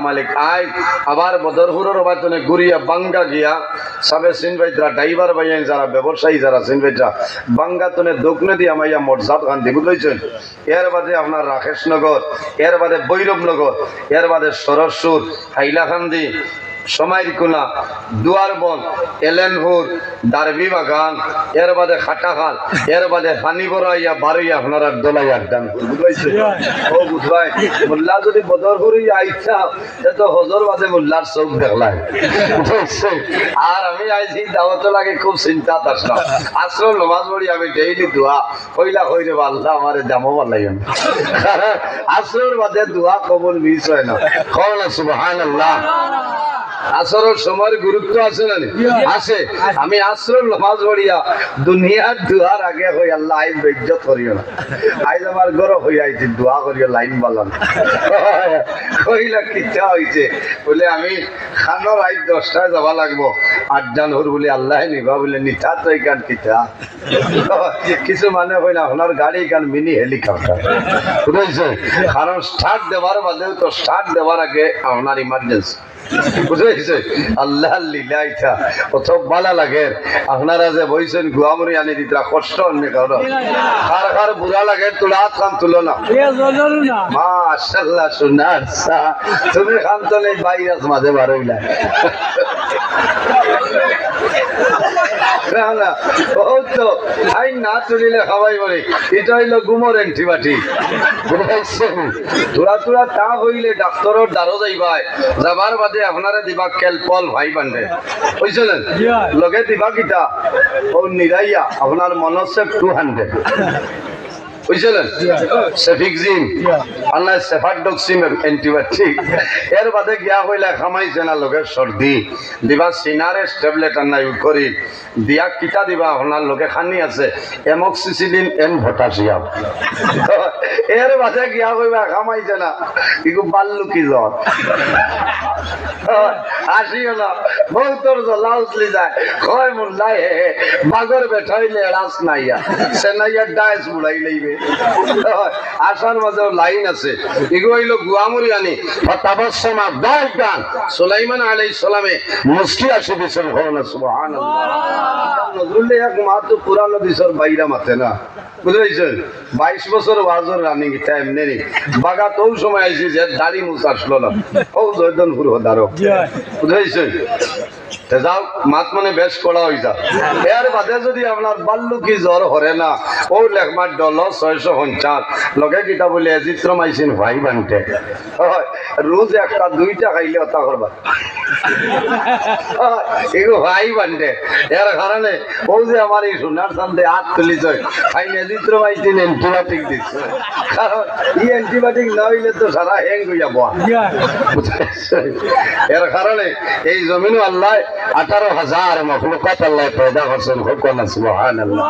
মালিক I আবার বদরপুরের বাতনে গুড়িয়া বাঙ্গা গিয়া সবে সিনভাইতরা ড্রাইভার ভাইয়াই যারা ব্যবসায়ী যারা সিনভাইতরা বাঙ্গাতনে দোকনে দিয়ে আমাইয়া মরজাদ খান দিব লইছেন। এর বাদে আপনার রাকেশনগর, এর বাদে বৈরবনগর, এর বাদে সরস্বর, হাইলাকান্দি, সমাইরকুনা, দুয়ারবন, এলেনপুর, দারবি বাগান, এর বাদে খাটাখাল, এর বাদে পানি বড়াইয়া বারইয়া আপনারা দোলাইয়া দান বুঝবাইছে। ও বুঝবাই মোল্লা যদি বদরপুরি আইসা তো হজর বাদে মোল্লার চোখ দেখলাই আর আমি আইছি দাওয়াত লাগে খুব চিন্তা আসলাম। আসল নমাজ পড়ি আমি ডেইলি দোয়া কইলা কইরে আল্লাহ আমার দামও ভালাই আসরের বাদে দোয়া কবুল মিস হয় না। কল সুবহানাল্লাহ। আসরের সময়ের গুরুত্ব আছে না আছে। আমি আসরের নামাজ পড়িয়া দুনিয়ার দোয়ার আগে হই আল্লাহ আইন বেজ্জত করিও না। আইজ আমার ঘর হই আইছি দোয়া করিও লাইন বালান কইলা কিচ্ছা হইছে বলে আমি খানোর আইজ 10টায় যাবা লাগবো 8 জানুয়ারি বলে আল্লাহ নিবা বলে নিতা তো এখান কিতা কিছু মানে হই না আপনার গাড়ি এখান মিনি হেলিকপ্টার বুঝেছে। কারণ স্টার্ট দেওয়ার বাদেও তো স্টার্ট দেওয়ার আগে আপনার ইমার্জেন্সি বুঝেছে। আল্লাহ লীলা ইচ্ছা কোথাও ভালো লাগে। আপনারা যে বইছেন গুয়ামরি আনি দিতরা কষ্ট অন্য কারো খার খার বুড়া লাগে তোলা হাত খান তুলো না মাশাআল্লাহ সোনার তুমি খান তোলে ভাইরাস মাঝে বারইলা না তুলিলে খাওয়াই বলে এটা হইল গুমর এন্টিবায়োটিক তোরা তোরা তা হইলে ডাক্তারের দ্বারও যাইবাই যাবার বাদে আপনারা দিবা ক্যালপল ভাই বান্ডে বুঝছিলেন লগে দিবা কিতা ও নিরাইয়া আপনার মনসেপ 200 বুঝছিলেন সেফিক্সিন আল্লাহ সেফারডক্সিন অ্যান্টিবায়োটিক। এর বাদে গিয়া হইলে খামাইছে না লোকের সর্দি দিবা সিনারেস ট্যাবলেট আনা ইউজ করি দিয়া কিতা দিবা আপনার লোকে খানি আছে এমক্সিসিলিন এন পটাশিয়াম। এর বাদে গিয়া হইবা খামাইছে না ইগু বাল্লুকি জ্বর আসিও না বহুতর জ্বলা উচলি যায় কয় মোল্লাই হে বাগর বেঠাইলে রাস নাইয়া সে নাইয়া ডাইস বুড়াই লইবে। আসার মাঝে লাইন আছে এগুলো হইল গুয়ামুরি আনি তাবাসসামা দাইকান সুলাইমান আলাইহিস সালামে মুস্কি আসে দিছেন ঘটনা সুবহানাল্লাহ। নজরুল এক মাত্র কুরআন হাদিসের বাইরা মাতে না বুঝাইছেন 22 বছর ওয়াজর রানিং টাইম নেই বাগা তো সময় আইছি যে দাড়ি মুছ আসলো না ও জয়দনপুর হদারো বুঝাইছেন যাও মাত মানে বেশ করা হয়ে যা। এর বাদে যদি আপনার বাল্লুকি জ্বর হরে না ও লেখমার ডল 650 লগে কিতা বলে এজিত্র মাইছেন ভাই বানতে রোজ একটা দুইটা খাইলে অতা করবা এগো ভাই বানতে। এর কারণে ও যে আমার এই সোনার সামনে হাত তুলিছ ভাই এজিত্র মাইছেন অ্যান্টিবায়োটিক দিচ্ছে। কারণ এই অ্যান্টিবায়োটিক না হইলে তো সারা হ্যাং হয়ে যাবো। এর কারণে এই জমিন আল্লাহ 18,000 মখলুকাত আল্লাহ পয়দা করছেন হুকুনা সুবহানাল্লাহ।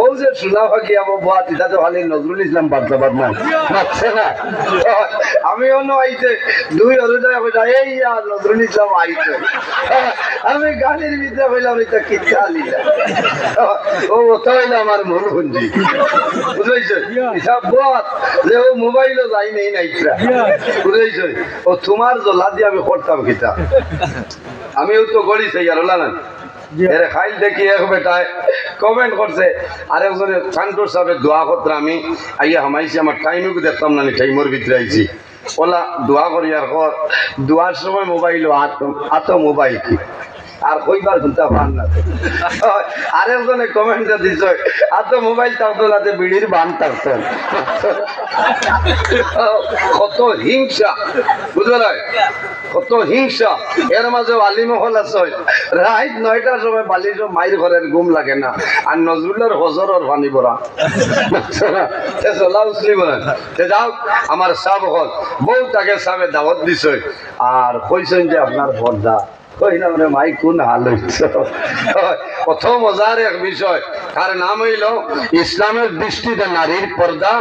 ও যে সুলা ফাকি আমো বাত এটা তো খালি নজরুল ইসলাম বাদবাদ না আছে না। আমি অন্য আইতে দুই অরুদা কইতা এই আর নজরুল ইসলাম আইতে আমি গানের ভিতরে কইলাম এটা কি চালি ও ওটা হইলো আমার মন ভঞ্জি বুঝাইছে হিসাব বাত যে ও মোবাইলও যাই নেই নাইতরা বুঝাইছে ও তোমার জলা দিয়ে আমি করতাম কিতা আমিও তো গড়ি সেই আর না এর খাইল দেখি এক বেটায় কমেন্ট করছে আরেকজনে শান্তর সাহেবের দোয়া করতে আমি আইয়া হামাইছি আমার টাইমও দেখতাম না টাইমের ভিতরে আইছি ওলা দোয়া করি আর কর দোয়ার সময় মোবাইল আত মোবাইল কি আর কইবার শুনতে পান না। আরেকজনে কমেন্টে দিছ আর তো মোবাইল থাকতো না বিড়ির বান থাকতো কত হিংসা বুঝলো না কত হিংসা। এর মাঝে আলিমহল আছে রাত 9টার সময় বালিশ মাইর ঘরের ঘুম লাগে না আর নজরুলের হজরের পানি ভরা চলা উচলি বলেন যাও আমার সাব হল বউ তাকে সাবে দাওয়াত দিছ আর কইছেন যে আপনার পর্দা কইলাম রে মাই কোন হাল হইছ কত মজার এক বিষয়, তার নাম হইল ইসলামের দৃষ্টিতে নারীর পর্দা,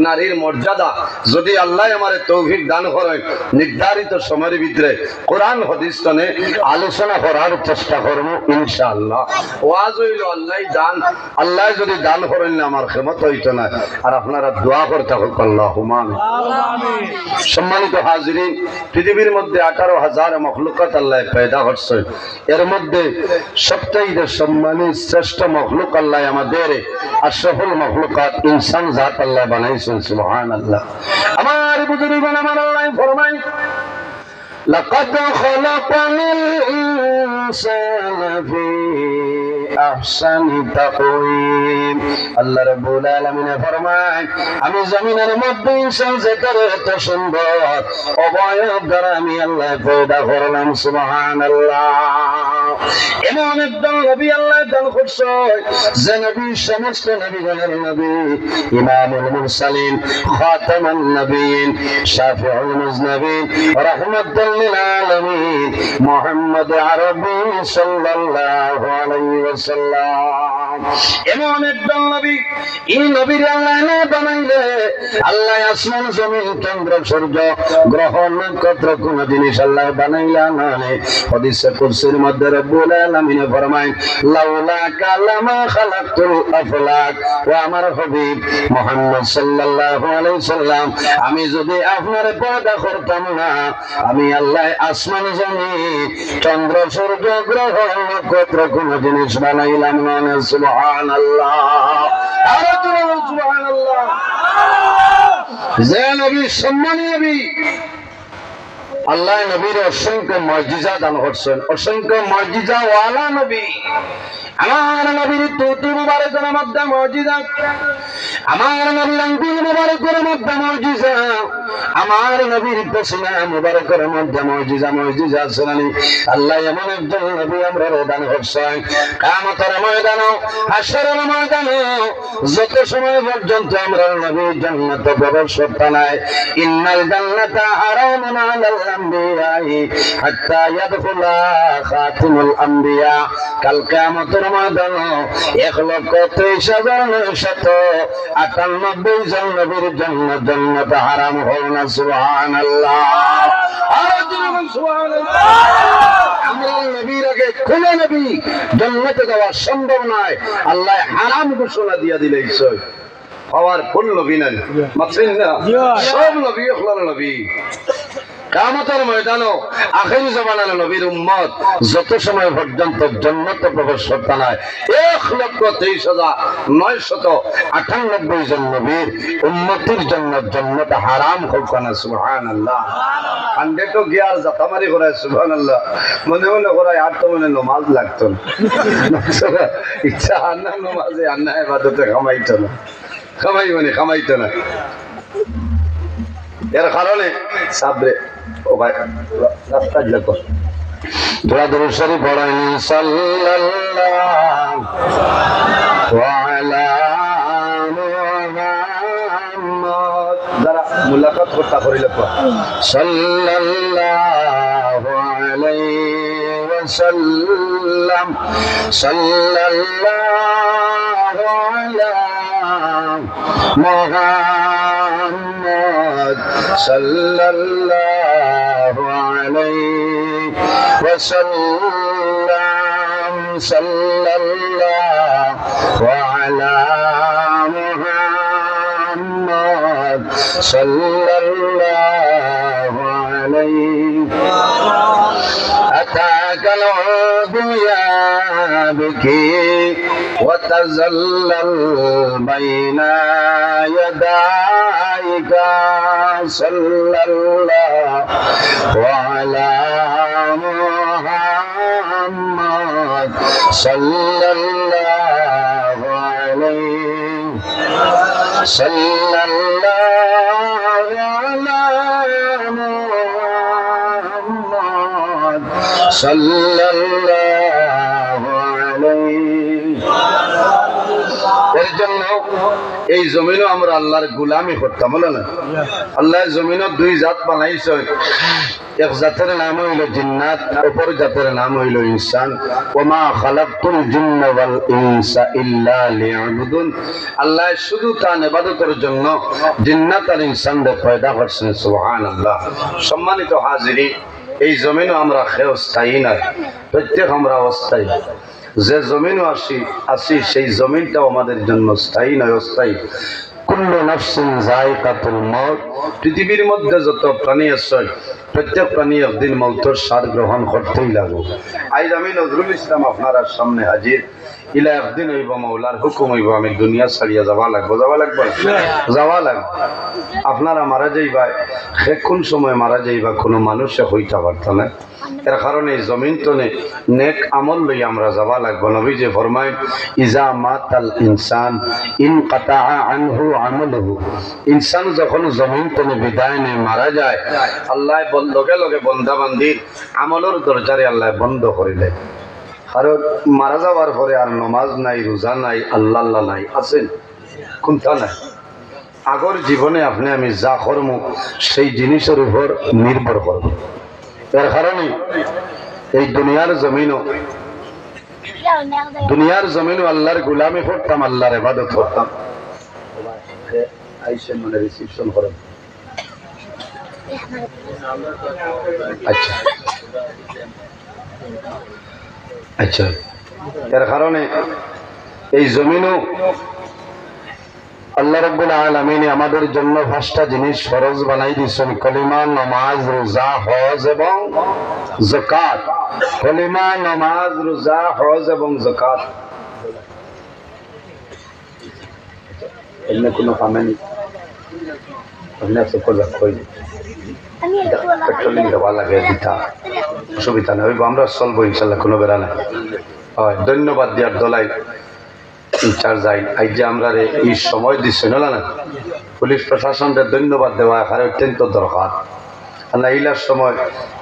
নারীর মর্যাদা। যদি আল্লাহ আমার তৌফিক দান করেন, নির্ধারিত সময়ের ভিতরে কোরআন হাদিস তনে আলোচনা করার চেষ্টা করবো ইনশাআল্লাহ। ওয়াজ হইল আল্লাহ দান, আল্লাহ যদি দান করেন না আমার ক্ষমতা হইতো না। আর আপনারা দোয়া করতে হোক আল্লাহুম্মা আমিন। সম্মানিত হাজিরিন, পৃথিবীর মধ্যে 18,000 মখলুকাত আল্লাহ পয়দা করছে। এর মধ্যে সবচাইতে সম্মানী শ্রেষ্ঠ মখলুক আল্লাহ আমাদের আশরাফুল মখলুকাত ইনসান জাত আল্লাহ বানাইছেন। সুবহানাল্লাহ। আমার বুজুর্গগণ, আমার আল্লাহ ফরমায় লাকাদ খলাকনাল ইনসানা ফি আহসানি তাকওয়িম। আল্লাহ রাব্বুল আলামিন ফরমায়, আমি জমিনের মধ্যে ইনসান জাতের এত সুন্দর অবয়ব দ্বারা আমি আল্লাহ পয়দা করলাম। সুবহানাল্লাহ। এমন একজন নবী আল্লাহ দান করছে যে নবী সমস্ত নবীগণের নবী, ইমামুল মুরসালিন, খাতামুন নবীন, শাফিউল মুজনবিন, রাহমাতুল লিল আলামিন, মুহাম্মদ আরবি সাল্লাল্লাহু আলাইহি ওয়াসাল্লাম। এমন একজন নবী, এই নবীর আল্লাহ না বানাইলে আল্লাহ আসমান জমিন চন্দ্র সূর্য গ্রহ নক্ষত্র কোন জিনিস আল্লাহ বানাইলা না। হাদিসে কুরসির মধ্যে রব্বুল আলামিন ফরমায়, লাউলা কালামা খালাকতুল আফলাক। ও আমার হাবিব মুহাম্মদ সাল্লাল্লাহু আলাইহি সাল্লাম, আমি যদি আপনার পয়দা করতাম না, আমি আল্লাহ আসমান জমিন চন্দ্র সূর্য গ্রহ নক্ষত্র কোন জিনিস বানাইলাম না। সুবহানাল্লাহ। আরে সুবহানাল্লাহ। যে নবী সম্মানী নবী, আল্লাহ নবীর অসংখ্য মুজিজা দান করছেন, অসংখ্য মুজিজা ওয়ালা নবী। আমার নবীর তুতু মুবারকের মধ্যে মুজিজা, আমার নবীর আঙ্গুল মুবারকের মধ্যে মুজিজা, আমার নবীর পশমা মুবারকের মধ্যে মুজিজা মুজিজা শুনানি। আল্লাহ এমন একজন নবী আমরা দান করছেন, কিয়ামতের ময়দানে, হাশরের ময়দানে যত সময় পর্যন্ত আমরা নবীর জান্নাতে প্রবেশ করতে নাই, ইন্নাল জান্নাতা হারামুন আলাল আম্বিয়াই হাত্তা ইয়াদখুলা খাতিমুল আম্বিয়া। কাল কিয়ামতের ময়দানে 1,23,998 জন নবীর জন্য জান্নাত হারাম হবে না। সুবহানাল্লাহ। আর সুবহানাল্লাহ। আমরা নবীর আগে কোন নবী জান্নাতে যাওয়া সম্ভব নয়, আল্লাহ হারাম ঘোষণা দিয়ে দিলেছে। হওয়ার কোন নবী নাই, মাত্রই না, সব নবী আল্লাহর নবী। কিয়ামতের ময়দানে আখিরি জামানার নবীর উম্মত যত সময় পর্যন্ত জান্নাতে প্রবেশ করতে নাই, 1,23,998 জন নবীর উম্মতের জন্য জান্নাত হারাম হবে না। সুবহানাল্লাহ। আন্ডে তো গিয়ার জাতামারি করে সুবহানাল্লাহ, মনে মনে করে আর তো মনে নামাজ লাগতো না, ইচ্ছা আন্না নামাজে আন্না ইবাদতে কামাইতো না, কামাইতো না। এর কারণে সাবরে ও ভাই রাস্তা দেখো, তোরা দরুদ শরীফ পড়েন সাল্লাল্লাহু আলা মুহাম্মদ। যারা মুলাকাত করতে করিলে সাল্লাল্লাহু আলাইহি ওয়াসাল্লাম, সাল্লাল্লাহু আলা মুহাম্মদ, সাল্লাল্লাহু আলাইহি ওয়াসাল্লাম, সাল্লাল্লাহু আলা মুহাম্মদ, সাল্লাল্লাহু আলাইহি। আতাকাল উযয়া বিকি وتزلل بين يديك صلى الله على محمد صلى الله عليه صلى الله على محمد صلى الله عليه। জন্য এই জমিনও আমরা আল্লাহর গোলামি করতাম, বলে না? আল্লাহ জমিনও দুই জাত বানাইছে, এক জাতের নাম হইল জিন্নাত, অপর জাতের নাম হইল ইনসান। ওমা খালাকতুল জিন্না ওয়াল ইনসা ইল্লা লিয়াবুদুন। আল্লাহ শুধু তার ইবাদতের জন্য জিন্নাত আর ইনসানদের পয়দা করছেন। সুবহানাল্লাহ। সম্মানিত হাজিরিন, এই জমিনও আমরা খেয়ে স্থায়ী নয়, প্রত্যেক আমরা অস্থায়ী। যে জমিনও আসি সেই জমিনটাও আমাদের জন্য স্থায়ী নয়, অস্থায়ী। কুল্লু নাফসিন যায়কাতুল মউত। পৃথিবীর মধ্যে যত প্রাণী আছে প্রত্যেক প্রাণী একদিন মৌতের স্বাদ গ্রহণ করতেই লাগবে। আজ আমি নজরুল ইসলাম আপনার সামনে হাজির। ইলা একদিন হইব মৌলার হুকুম হইব, আমি দুনিয়া ছাড়িয়া যাওয়া লাগবো। যাওয়া লাগবে, যাওয়া লাগবে। আপনারা মারা যাইবা, সে কোন সময় মারা যাইবা কোনো মানুষে হইতে পারত না। এর কারণে এই জমিন তো নেক আমল লই আমরা যাওয়া লাগবো। নবী যে ফরমায়, ইজা মাতাল ইনসান ইনকাতা আনহু আমালুহু। ইনসান যখন জমিন তো বিদায় নেয়, মারা যায়, আল্লাহ লগে লগে বন্দা বান্দির আমলের দরজারে আল্লাহ বন্ধ করিলে। কারণ মারা যাওয়ার পরে আর নমাজ নাই, রোজা নাই, আল্লাহ আল্লাহ নাই, আছেন কোনটা নাই। আগর জীবনে আপনি আমি যা করব সেই জিনিসের উপর নির্ভর করব। এর কারণে এই দুনিয়ার জমিনও আল্লাহর গোলামি করতাম, আল্লাহর ইবাদত করতাম। মানে রিসিপশন করেন। আচ্ছা আচ্ছা। এর কারণে এই জমিনও আল্লাহ রাব্বুল আলামিন আমাদের জন্য পাঁচটা জিনিস ফরজ বানাই দিয়েছেন: কলিমা, নামাজ, রোজা, হজ এবং যাকাত। কলিমা, নামাজ, রোজা, হজ এবং যাকাত। এমনি কোনো কামে নেই, আপনি সব কই পেট্রোলিং দেওয়া লাগে, দিতা অসুবিধা নেই, আমরা চলবো ইনশাল্লাহ, কোনো বেড়া নাই। হয় ধন্যবাদ দিয়ার দলাই ইনচার্জ আইন আজ যে আমরা এই সময় দিচ্ছি না, না পুলিশ প্রশাসনকে ধন্যবাদ দেওয়া এখানে অত্যন্ত দরকার। না ইলার সময়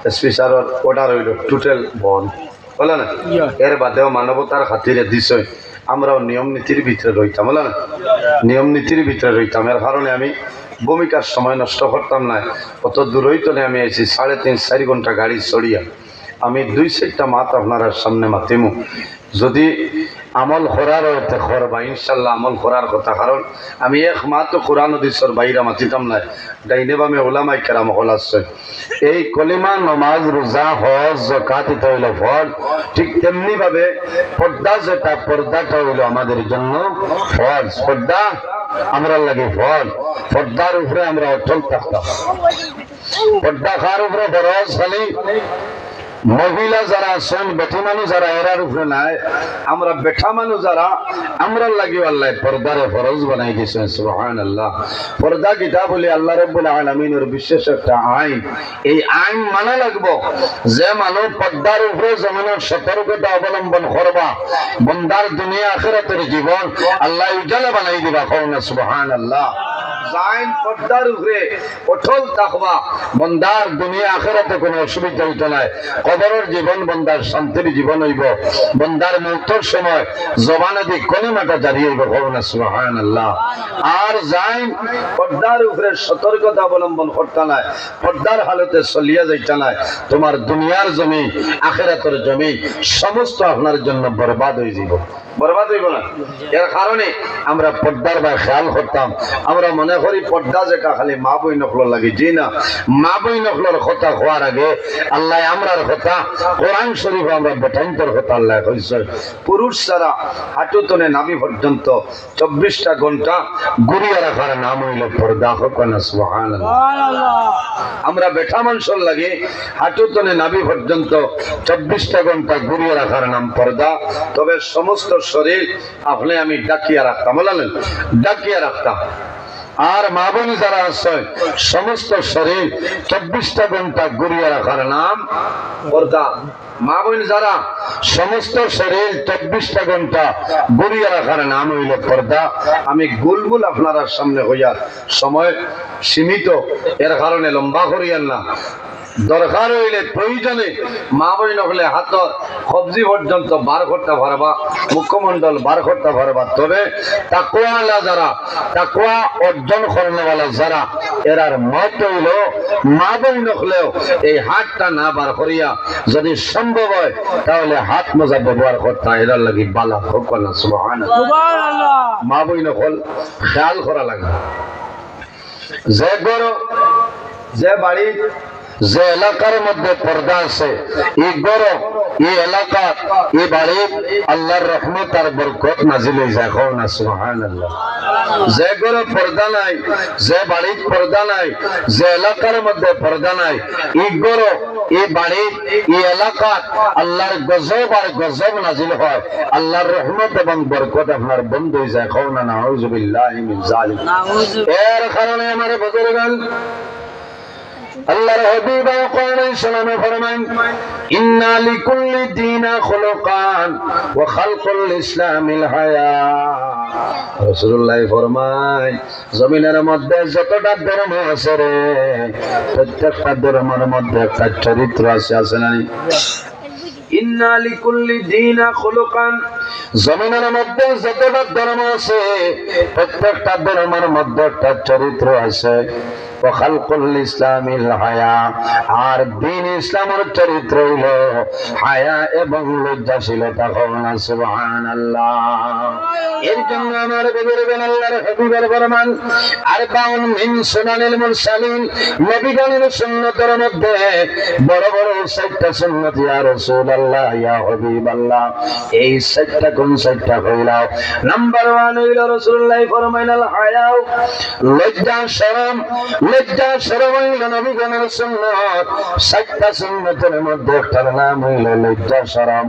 এসপি স্যারের অর্ডার হইল টোটাল বন্ধ, বলে না? এর বাদেও মানবতার খাতিরে দিছে, আমরাও নিয়ম নীতির ভিতরে রইতাম, বলে না? নিয়ম নীতির ভিতরে রইতাম। এর কারণে আমি ভূমিকার সময় নষ্ট করতাম না। অত দূর হইতো না, আমি আইছি 3.5-4 ঘন্টা গাড়ি চড়িয়া আমি 2-4টা মাত আপনার সামনে মাতিমু। যদি আমল করার হতে করবা ইনশাল্লাহ, আমল করার কথা। কারণ আমি এক মাত্র কোরআন হাদিসের বাইরে মাতিতাম না। ডাইনে বামে ওলামায়ে কেরাম হল আসছে। এই কলিমা, নামাজ, রোজা, হজ, যাকাত এটা হইল ফরজ। ঠিক তেমনি ভাবে পর্দা, যেটা পর্দাটা হইল আমাদের জন্য ফরজ। পর্দা আমরা লাগে ফরজ। পর্দার উপরে আমরা অটল থাকতাম। পর্দা কার উপরে ফরজ? খালি মহিলা যারা আছেন, বেঠা মানুষ যারা, এরার উপরে নাই। আমরা বেঠা মানুষ যারা, আমরা লাগি আল্লাহ পর্দারে ফরজ বানাই দিয়েছেন। সুবহানাল্লাহ। পর্দা কিতা বলে আল্লাহ রাব্বুল আলামিনের বিশেষ একটা আইন। এই আইন মানা লাগবো। যে মানুষ পর্দার উপরে জমিনের সতর্কতা অবলম্বন করবা, বন্দার দুনিয়া আখিরাতের জীবন আল্লাহ উজালা বানাই দিবা। কওনা সুবহানাল্লাহ। আইন পর্দার উপরে অটল থাকবা, বন্দার দুনিয়া আখিরাতে কোনো অসুবিধা হইতো না। কবরের জীবন বন্দার শান্তির জীবন হইব। বন্দার মৃত্যুর সময় জবানে দিয়ে কলিমাটা জারি হইব। কওনা সুবহানাল্লাহ। আর যাইন পর্দার উপরে সতর্কতা অবলম্বন করতে নাই, পর্দার হালতে চলিয়া যাইতে নাই, তোমার দুনিয়ার জমি আখিরাতের জমি সমস্ত আপনার জন্য বরবাদ হয়ে যাব। বরবাদ হইব না? এর কারণে আমরা পর্দার বা খেয়াল করতাম। আমরা মনে করি পর্দা যেটা খালি মা বই নকল লাগে। জি না, মা বই নকলের কথা হওয়ার আগে আল্লাহ আমরার কথা কোরআন শরীফ আমরা বেটাইন্তর কথা আল্লাহ কইছে। পুরুষ ছাড়া হাঁটুতনে নাভি পর্যন্ত 24টা ঘন্টা গুড়িয়া রাখার নাম হইল পর্দা। কওনা সুবহানাল্লাহ। আমরা বেঠা মানুষের লাগে হাঁটুতনে নাভি পর্যন্ত 24টা ঘন্টা গুড়িয়া রাখার নাম পর্দা। তবে সমস্ত শরীর আপনি আমি ডাকিয়া রাখতাম, বলেন ডাকিয়া রাখতাম। আর মা বোন যারা আছে সমস্ত শরীর 24টা ঘন্টা গুড়িয়া রাখার নাম পর্দা। মা বোন যারা সমস্ত শরীর 24টা ঘন্টা গুড়িয়া রাখার নাম হইল পর্দা। আমি গুলগুল আপনার সামনে হইয়া, সময় সীমিত, এর কারণে লম্বা করিয়ান না। দরকার হইলে প্রয়োজনে মা বই নকলে হাতর সবজি পর্যন্ত বার করতে পারবা, মুখমণ্ডল বার করতে পারবা। তবে তাকওয়ালা যারা, তাকওয়া অর্জন করেনওয়ালা যারা, এরার মত হইল মা বই নকলেও এই হাতটা না বার করিয়া যদি সম্ভব হয় তাহলে হাত মোজা ব্যবহার করতে এরার লাগি বালা হোক না। সুবহানাল্লাহ। মা বই নকল খেয়াল করা লাগে। যে গরো যে বাড়ি যে এলাকার মধ্যে পর্দা আছে, এই গরো এই এলাকা এই বাড়ি আল্লাহর রহমত আর বরকত নাজিল হয়ে যায়। না সুবহানাল্লাহ। যে গরো পর্দা নাই, যে বাড়ির পর্দা নাই, যে এলাকার মধ্যে পর্দা নাই, এই গরো এই বাড়ি এই এলাকা আল্লাহর গজব আর গজব নাজিল হয়, আল্লাহর রহমত এবং বরকত আপনার বন্ধ হয়ে যায়। না নাউযুবিল্লাহি মিন যালিক। এর কারণে আমার বুজুর্গান আল্লাহর হাবিব আলাইহিস সালাম ফরমান ইন্না লিকুল্লি দীনা খুলুকান ওয়া খালকুল ইসলামিল হায়া। রাসূলুল্লাহ ফরমান জমিনের মধ্যে যতটা ধর্ম আছে রে, প্রত্যেকটা ধর্মের মধ্যে একটা চরিত্র আছে, আছে না? ইন্না লিকুল্লি দীনা খুলুকান, জমিনের মধ্যে যতটা ধর্ম আছে প্রত্যেকটা ধর্মের মধ্যে একটা চরিত্র আছে। খালকুল ইসলামিল হায়া, আর দ্বীন ইসলামের চরিত্র হইল হায়া এবং লজ্জাশীলতা। না সুবহানাল্লাহ। এর জন্য আমার বুজুর্গান আল্লাহর হাবিবের ফরমান আরবাউন মিন সুনানিল মুরসালিন, নবীগণের সুন্নতের মধ্যে বড় বড় ৬০টা সুন্নাত। ইয়া রাসূলুল্লাহ, ইয়া হাবিবাল্লাহ, এই ৬০টা কোন ৬০টা কইলাও? নাম্বার 1 হইল রাসূলুল্লাহ ফরমাইল আল হায়া, লজ্জা শরম। লজ্জা শরম হইল নবীগণের সুন্নাত। ৬০টা সুন্নাতের মধ্যে একটার নাম হইল লজ্জা শরম।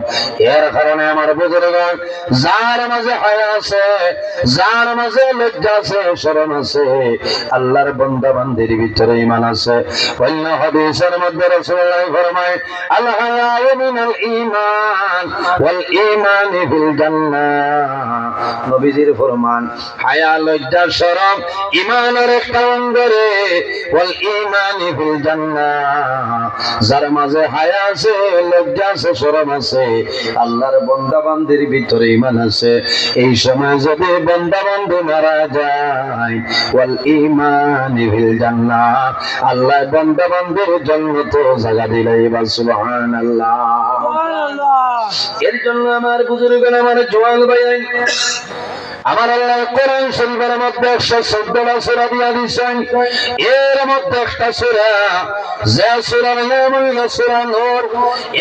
এর কারণে আমার বুজুর্গান যার মাঝে হায়া আছে, যার মাঝে লজ্জা আছে, শরম আছে, আল্লাহর বান্দা বান্দির ভিতরে ঈমান আছে। অন্য হাদিসের মধ্যে রাসূলুল্লাহ ফরমায় আল হায়া মিনাল ঈমান ওয়াল ঈমান ফিল জান্নাহ। নবীজির ফরমান হায়া লজ্জা শরম ঈমানের একটা অঙ্গ রে, ওয়াল ঈমান ফিল জান্নাহ। যার মাঝে হায়া আছে, লজ্জা আছে, শরম আছে, আল্লাহর বান্দা বান্দির ভিতরে ঈমান আছে। এই সময় যদি বান্দা বান্দি মারা যায়, ওয়াল ঈমান ফিল জান্নাহ, আল্লাহ বান্দা বান্দির জান্নাতে জায়গা দিলেই বা সুবহানাল্লাহ। এর জন্য আমার বুজুর্গান, আমার জওয়ান ভাই, আমার আল্লাহ কোরআন শরীফের মধ্যে 114টা সূরা দিয়া দিয়েছেন। এর মধ্যে একটা সূরা, যে সূরার নাম হইল সূরা নূর।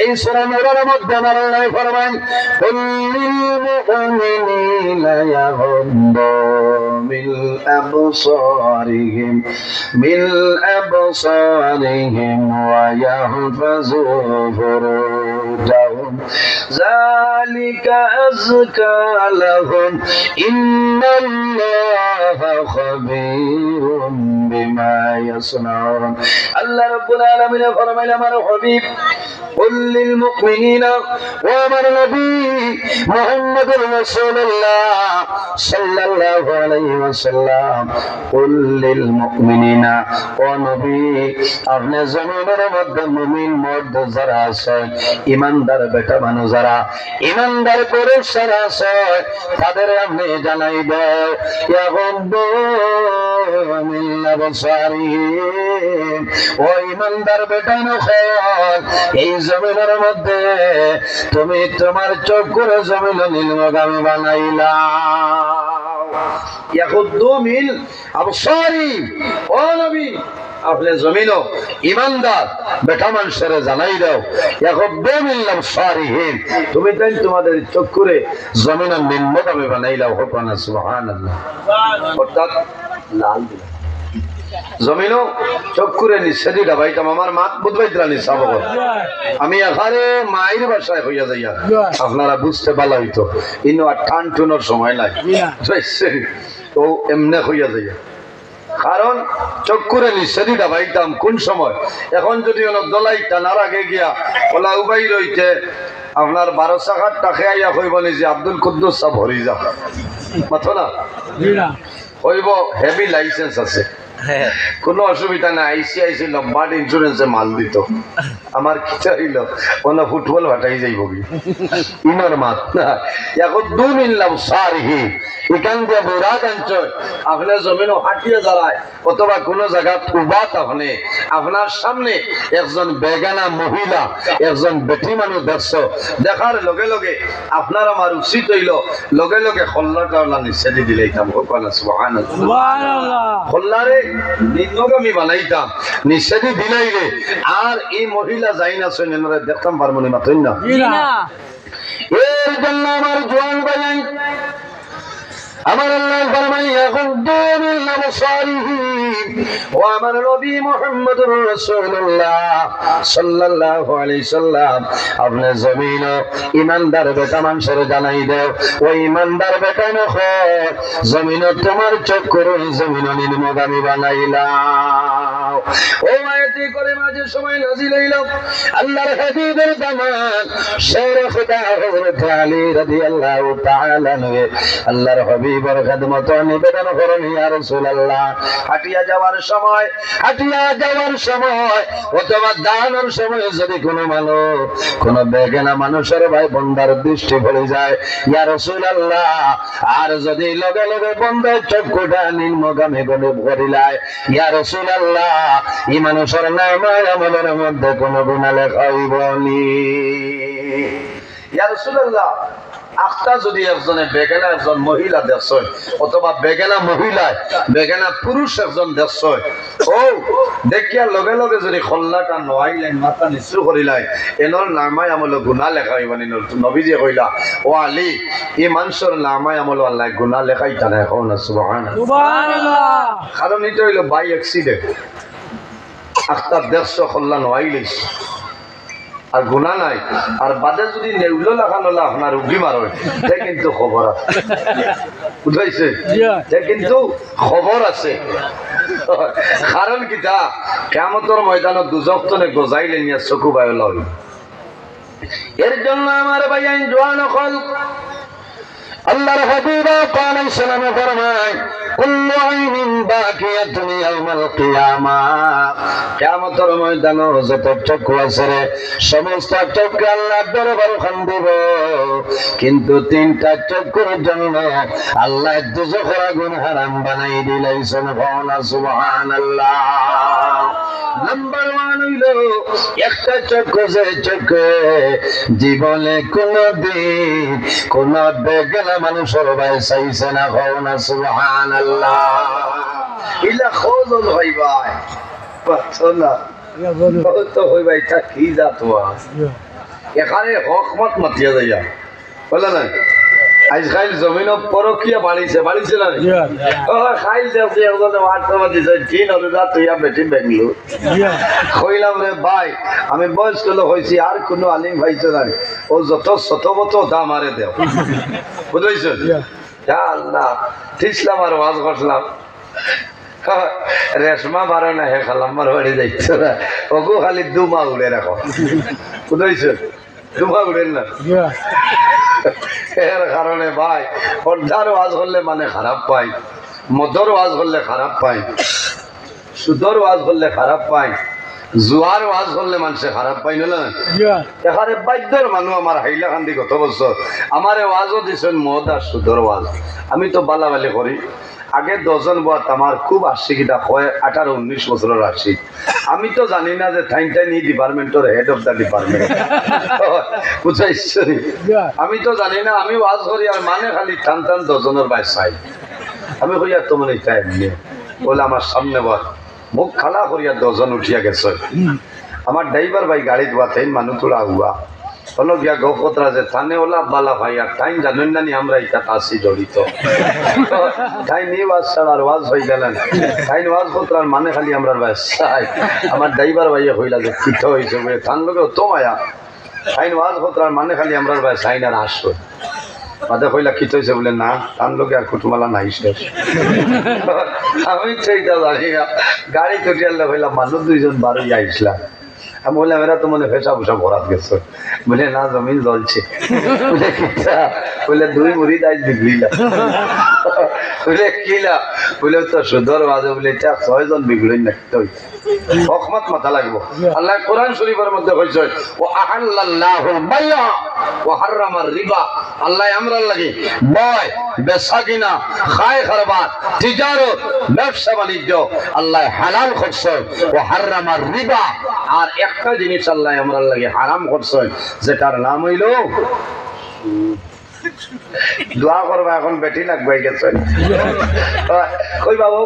এই সূরা নূরের মধ্যে আমার আল্লাহ ফরমান কুল্লিল মুমিনিনা ইয়াগুদ্দু মিন আবসারিহিম ওয়া ইয়াহফাযু ফুরুজাহুম যালিকা আযকা লাহুম ইন্নাল্লাহা খাবীরুম বিমা ইয়াসনাউন। আল্লাহ রাব্বুল আলামিন ফরমাইল আমার হাবিব কুল লিল মুমিনিনা, ও আমার নবী মুহাম্মদুর রাসূলুল্লাহ সাল্লাল্লাহু আলাইহি ওয়াসাল্লাম, কুল লিল মুমিনিনা, ও নবী আপনি জমিনের মধ্যে মুমিন মর্দ যারা আছে, ঈমানদার বেটা মানুষ যারা, ঈমানদার পুরুষ যারা আছে, তাদের আপনি জানাই দাও ইয়াগুদ্দু মিন আবসারিহিম, ও ঈমানদার বেটা নখল, এই জমিনের মধ্যে তুমি তোমার চোখ করে জমিন নীলমগামী বানাইলা। ইয়াগুদ্দু মিন আবসারিহিম, ও নবী আপনি জমিনও ঈমানদার বেটা মানুষের জানাই দাও ইয়াগুদ্দু মিন আবসারিহিম, তুমি তাই তোমাদের চোখ করে জমিনের নীলমগামী বানাইলা। হোক না সুবহানাল্লাহ। অর্থাৎ লাল দিলা জমিনও চোখ করে নিঃশ্বাদি ডাবাইতাম আমার মাত বুধবাইতরা নিঃশ্বাব। আমি এখানে মায়ের বাসায় হইয়া যাইয়া আপনারা বুঝতে পালা হইতো, ইনো আর টান টুনোর সময় নাই, তো এমনে হইয়া যাইয়া। কারণ চোখ করে নিঃশ্বাদি ডাবাইতাম কোন সময়, এখন যদি অনেক দলাই টানার আগে গিয়া ওলা উবাই রইতে আপনার 12 টাকার টাকা আইয়া কইব নি যে আব্দুল কুদ্দুস সাহেব হরি যা মাথো না হইব, হেভি লাইসেন্স আছে, কোনো অসুবিধা নাই আইসি লম্বাট ইন্স্যুরেন্সে মাল দিত আমার কি চাইল কোনো ফুটবল হাঁটাই যাইব কি ইনার মাত না এখন 2 মিললাম সারহি এখান দিয়ে বোরাক অঞ্চল আপনার জমিনও হাঁটিয়ে দাঁড়ায় অথবা কোনো জায়গা উবাত আপনার সামনে একজন বেগানা মহিলা একজন বেটি মানুষ দেখছো দেখার লগে লগে আপনার আমার উচিত হইল লগে লগে খল্লাটা নিষেধি দিলেইতাম খল্লারে নিম্নগামী বানাইতাম নিষেধি দিলাইলে আর এই মহিলা যাই না শুনে দেখতাম পারবো না মাত্র না এর জন্য আমার জোয়ান বাজাই আমার আল্লাহ ফরমাই এখন দুনিল্লাহ মুসারিহিন ও আমার নবী মুহাম্মদুর রাসূলুল্লাহ সাল্লাল্লাহু আলাইহি সাল্লাম আপনি জমিন ইমানদার বেটা মানুষের জানাই দাও ওই ইমানদার বেটা নখ জমিন তোমার চোখ করে জমিন নিম্নগামী বানাইলাম ও আয়াতে করে মাঝে সময় নাজিল হইল আল্লাহর হাবিবের জামান শের খুদা হযরত আলী রাদিয়াল্লাহু তাআলা নহে আল্লাহর হাবিব খেদমত নিবেদন করেন ইয়া রাসূলুল্লাহ হাটিয়া যাওয়ার সময় অথবা দানের সময় যদি কোনো মানুষ কোনো বেগানা মানুষের ভাই বন্দার দৃষ্টি পড়ে যায় ইয়া রাসূলুল্লাহ আর যদি লগে লগে বন্দার চক্ষুটা নিম্নগামী গলে ভরিলায় ইয়া রাসূলুল্লাহ এই মানুষের নামে আমলের মধ্যে কোনো গুনাহ লেখা হইব নি ইয়া রাসূলুল্লাহ আখতা যদি একজনে বেগানা একজন মহিলা দেখছয় অথবা বেগানা মহিলায় বেগানা পুরুষ একজন দেখছয় ও দেখিয়া লগে লগে যদি খল্লাটা নোয়াইলেন মাথা নিচু করিলাই এনর নামায় আমল গুনাহ লেখা হইব নি নবীজি কইলা ও আলী এই মানুষের নামায় আমল আল্লাহ গুনাহ লেখাই তারা এখন সুবহানাল্লাহ কারণ এটা হইল বাই অ্যাক্সিডেন্ট আখতা দেখছ খল্লা নোয়াইলিস আর গুণা নাই আর বাদে যদি নেউলো লাগানো আপনার উগি মার সে কিন্তু খবর আছে বুঝাইছে সে কিন্তু খবর আছে কারণ কিতা কিয়ামতের ময়দানত দুজক তনে গজাইলে নিয়ে চকু বায়ল হই এর জন্য আমার ভাইয়ান জওয়ান হল আল্লাহর হাবিব পানাই সালামে ফরমায় কুল্লু আইনিন বাকিয়াতুন ইয়াউমাল কিয়ামাহ কিয়ামতের ময়দানে যত চক্ষু আছে রে সমস্ত চক্ষু আল্লাহর দরবারে খান দিব কিন্তু তিনটা চক্ষুর জন্য আল্লাহ দুজখের আগুন হারাম বানাই দিলেন সুবহানাল্লাহ নাম্বার 1 হইল একটা চক্ষু যে চক্ষু জীবনে কোনদিন কোন বেগানা মানুষের ভাই চাইছে না হও না সুবহানাল্লাহ ইলা খোঁজল হই ভাই পাছনা তো হই ভাই তা কি জাতো এখানে হকমত মাতিয়া যাইয়া বলে না আজ খাইল জমিন পরকিয়া বাড়িছে না ও খাইল দেখছি একজনে হোয়াটসঅ্যাপে দিছে জিন অনুদা তুই বেটি বেঙ্গলুর কইলাম রে ভাই আমি বয়স্ক লোক হয়েছি আর কোনো আলিম ভাইছো না ও যত শতবত দাম আরে দেও বুঝাইছ আল্লাহ ঠিকলাম আর ওয়াজ করলাম রেশমা বারো না হে খালাম্মার বাড়ি যাইছ না ওগো খালি দুমা উড়ে রাখো বুঝাইছ দুমা উড়েন না এর কারণে ভাই পর্দার ওয়াজ করলে মানে খারাপ পাই মদর ওয়াজ করলে খারাপ পাই সুদর ওয়াজ করলে খারাপ পাই জুয়ার ওয়াজ করলে মানুষে খারাপ পাই না এখানে বাদ্যর মানুষ আমার হাইলাকান্দি গত বছর আমার ওয়াজও দিচ্ছেন মদ আর সুদর ওয়াজ আমি তো বালাবালি করি আগে 10 জন বাত আমার খুব আশিকিটা হয় 18-19 বছরের আশিক আমি তো জানি না যে থাইনটাইন এই ডিপার্টমেন্টের হেড অফ দা ডিপার্টমেন্ট বুঝাইছো আমি তো জানি না আমি ওয়াজ করি আর মানে খালি টান 10 জনের বাই চাই আমি কইয়া তোমার এটা এমনি বলে আমার সামনে বল মুখ খালা করিয়া 10 জন উঠিয়া গেছে আমার ড্রাইভার ভাই গাড়ি ধোয়াতেন মানুষ তোরা হুয়া হলো গিয়া গৌপতরা যে থানে ওলা বালা ভাই আর টাইম জানেন না নি আমরা এটা আসি জড়িত তাই নিয়ে ওয়াজ ছাড়ার ওয়াজ হয়ে গেলেন তাই ওয়াজ পত্রার মানে খালি আমরা চাই আমার ড্রাইভার ভাইয়া হইলা যে কিঠ হয়েছে বলে থান লোকে তো মায়া তাই ওয়াজ পত্রার মানে খালি আমরা চাই না আসো মাঝে কইলা কিঠ হয়েছে বলে না তান লোকে আর কুটুমালা নাই শেষ আমি সেইটা জানি না গাড়ি চটিয়ালে হইলাম মানুষ 2 জন বারোই আইসলাম আমি বললাম এরা তো মনে ফেসা ফুসা ভরাত গেছে বলে না জমিন জ্বলছে বলে কিটা বলে 2 মুড়ি দাইজ বিগড়িলা বলে কিলা বলে তো সুদর বাজে বলে এটা 6 জন বিগড়ই নাকতে হইছে হকমত মাথা লাগবো আল্লাহ কোরআন শরীফের মধ্যে কইছে ও আহাল্লাল্লাহুল বাই'a ওয়া হারামার রিবা আল্লাহ আমরার লাগি বয় বেচা কিনা খায় খারবাত তিজারত ব্যবসা বাণিজ্য আল্লাহ হালাল করছে ও হারামার রিবা আর একটা জিনিস আল্লাহ আমরার লাগি হারাম করছে যেটার নাম হইল দোয়া করবা এখন বেটি লাগবে গেছে কই বাবু